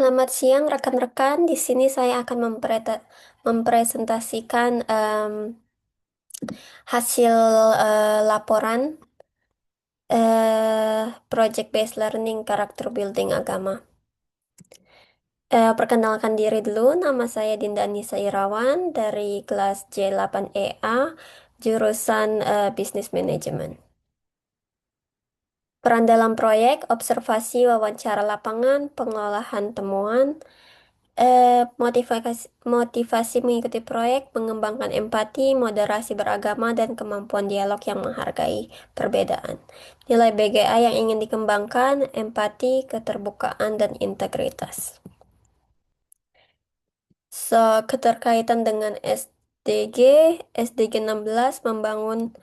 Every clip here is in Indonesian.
Selamat siang rekan-rekan. Di sini saya akan mempresentasikan hasil laporan Project Based Learning Character Building Agama. Perkenalkan diri dulu, nama saya Dinda Anissa Irawan dari kelas J8EA, jurusan Business Management. Peran dalam proyek, observasi, wawancara lapangan, pengolahan temuan, motivasi mengikuti proyek, mengembangkan empati, moderasi beragama, dan kemampuan dialog yang menghargai perbedaan. Nilai BGA yang ingin dikembangkan, empati, keterbukaan, dan integritas. Keterkaitan dengan SDG 16 membangun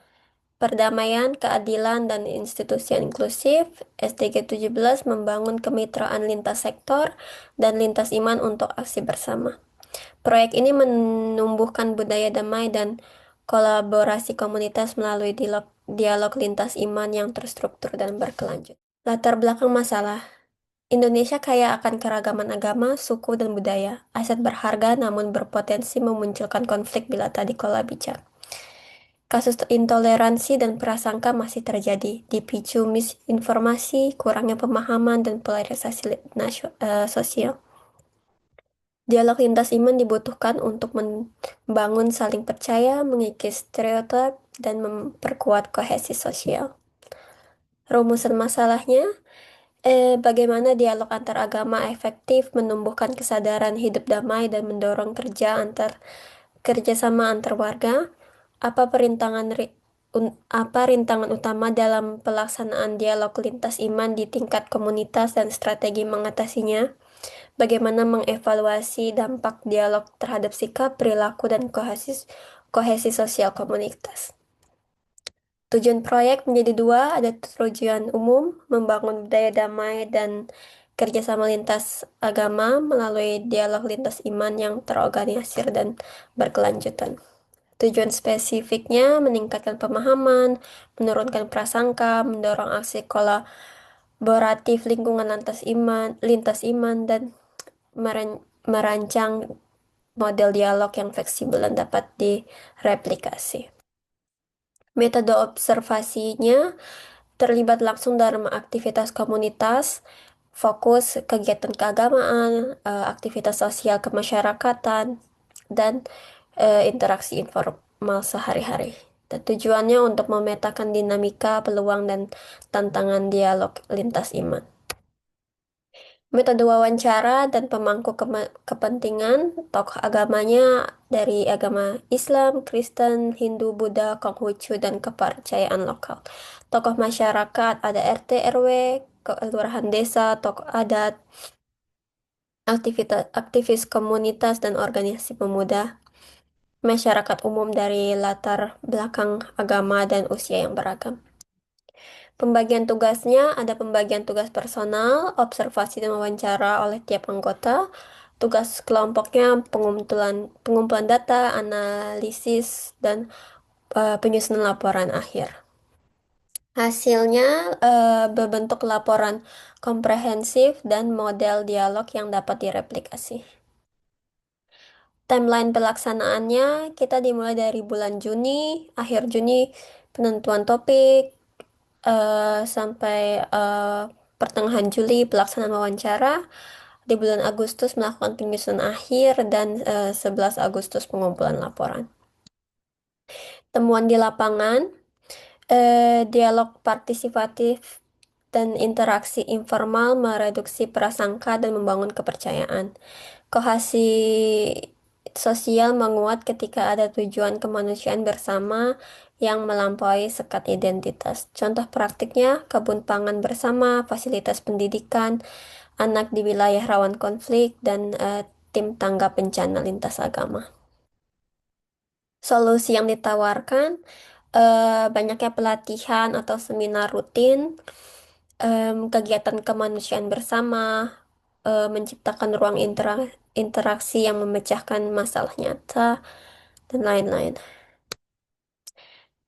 perdamaian, keadilan, dan institusi yang inklusif. SDG 17 membangun kemitraan lintas sektor dan lintas iman untuk aksi bersama. Proyek ini menumbuhkan budaya damai dan kolaborasi komunitas melalui dialog lintas iman yang terstruktur dan berkelanjut. Latar belakang masalah. Indonesia kaya akan keragaman agama, suku, dan budaya. Aset berharga namun berpotensi memunculkan konflik bila tak dikelola bijak. Kasus intoleransi dan prasangka masih terjadi, dipicu misinformasi, kurangnya pemahaman, dan polarisasi sosial. Dialog lintas iman dibutuhkan untuk membangun saling percaya, mengikis stereotip, dan memperkuat kohesi sosial. Rumusan masalahnya, bagaimana dialog antar agama efektif menumbuhkan kesadaran hidup damai dan mendorong kerjasama antar warga? Apa rintangan utama dalam pelaksanaan dialog lintas iman di tingkat komunitas dan strategi mengatasinya? Bagaimana mengevaluasi dampak dialog terhadap sikap, perilaku, dan kohesi sosial komunitas? Tujuan proyek menjadi dua, ada tujuan umum, membangun budaya damai dan kerjasama lintas agama melalui dialog lintas iman yang terorganisir dan berkelanjutan. Tujuan spesifiknya meningkatkan pemahaman, menurunkan prasangka, mendorong aksi kolaboratif lingkungan lintas iman, dan merancang model dialog yang fleksibel dan dapat direplikasi. Metode observasinya terlibat langsung dalam aktivitas komunitas, fokus kegiatan keagamaan, aktivitas sosial kemasyarakatan, dan interaksi informal sehari-hari. Dan tujuannya untuk memetakan dinamika, peluang, dan tantangan dialog lintas iman. Metode wawancara dan pemangku kepentingan tokoh agamanya dari agama Islam, Kristen, Hindu, Buddha, Konghucu, dan kepercayaan lokal. Tokoh masyarakat ada RT, RW, kelurahan desa, tokoh adat, aktivis komunitas dan organisasi pemuda, masyarakat umum dari latar belakang agama dan usia yang beragam. Pembagian tugasnya ada pembagian tugas personal, observasi dan wawancara oleh tiap anggota. Tugas kelompoknya pengumpulan data, analisis, dan penyusunan laporan akhir. Hasilnya berbentuk laporan komprehensif dan model dialog yang dapat direplikasi. Timeline pelaksanaannya kita dimulai dari bulan Juni, akhir Juni penentuan topik, sampai pertengahan Juli pelaksanaan wawancara, di bulan Agustus melakukan penyusunan akhir, dan 11 Agustus pengumpulan laporan. Temuan di lapangan, dialog partisipatif dan interaksi informal mereduksi prasangka dan membangun kepercayaan. Kohesi sosial menguat ketika ada tujuan kemanusiaan bersama yang melampaui sekat identitas. Contoh praktiknya, kebun pangan bersama, fasilitas pendidikan, anak di wilayah rawan konflik, dan tim tanggap bencana lintas agama. Solusi yang ditawarkan, banyaknya pelatihan atau seminar rutin, kegiatan kemanusiaan bersama, menciptakan ruang interaksi yang memecahkan masalah nyata, dan lain-lain.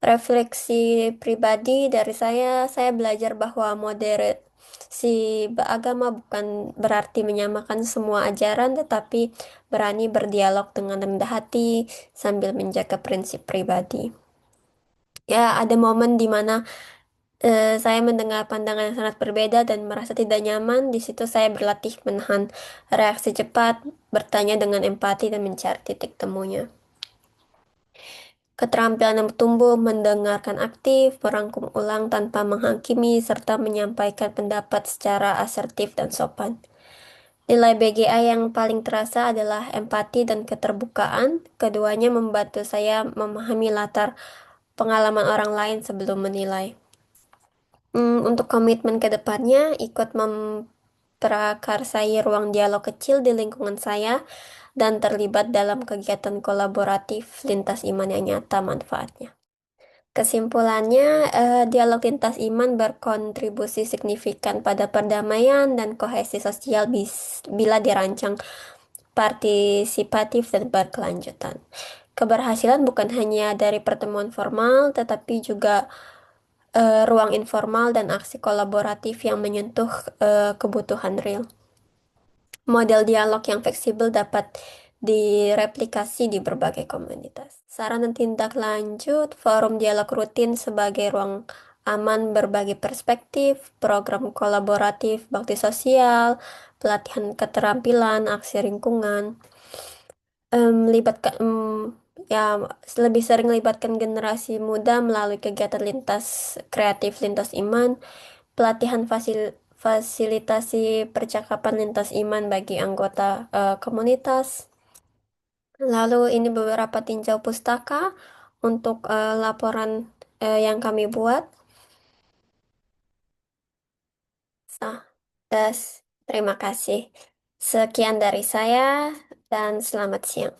Refleksi pribadi dari saya belajar bahwa Si beragama bukan berarti menyamakan semua ajaran, tetapi berani berdialog dengan rendah hati sambil menjaga prinsip pribadi. Ya, ada momen di mana saya mendengar pandangan yang sangat berbeda dan merasa tidak nyaman. Di situ saya berlatih menahan reaksi cepat, bertanya dengan empati dan mencari titik temunya. Keterampilan yang tumbuh, mendengarkan aktif, merangkum ulang tanpa menghakimi, serta menyampaikan pendapat secara asertif dan sopan. Nilai BGA yang paling terasa adalah empati dan keterbukaan. Keduanya membantu saya memahami latar pengalaman orang lain sebelum menilai. Untuk komitmen ke depannya, ikut memprakarsai ruang dialog kecil di lingkungan saya dan terlibat dalam kegiatan kolaboratif lintas iman yang nyata manfaatnya. Kesimpulannya, dialog lintas iman berkontribusi signifikan pada perdamaian dan kohesi sosial bila dirancang partisipatif dan berkelanjutan. Keberhasilan bukan hanya dari pertemuan formal, tetapi juga ruang informal dan aksi kolaboratif yang menyentuh kebutuhan real. Model dialog yang fleksibel dapat direplikasi di berbagai komunitas. Saran dan tindak lanjut, forum dialog rutin sebagai ruang aman berbagi perspektif, program kolaboratif, bakti sosial, pelatihan keterampilan, aksi lingkungan, libatkan ya lebih sering libatkan generasi muda melalui kegiatan lintas kreatif lintas iman, pelatihan fasilitasi percakapan lintas iman bagi anggota komunitas. Lalu ini beberapa tinjau pustaka untuk laporan yang kami buat. Nah, terima kasih. Sekian dari saya dan selamat siang.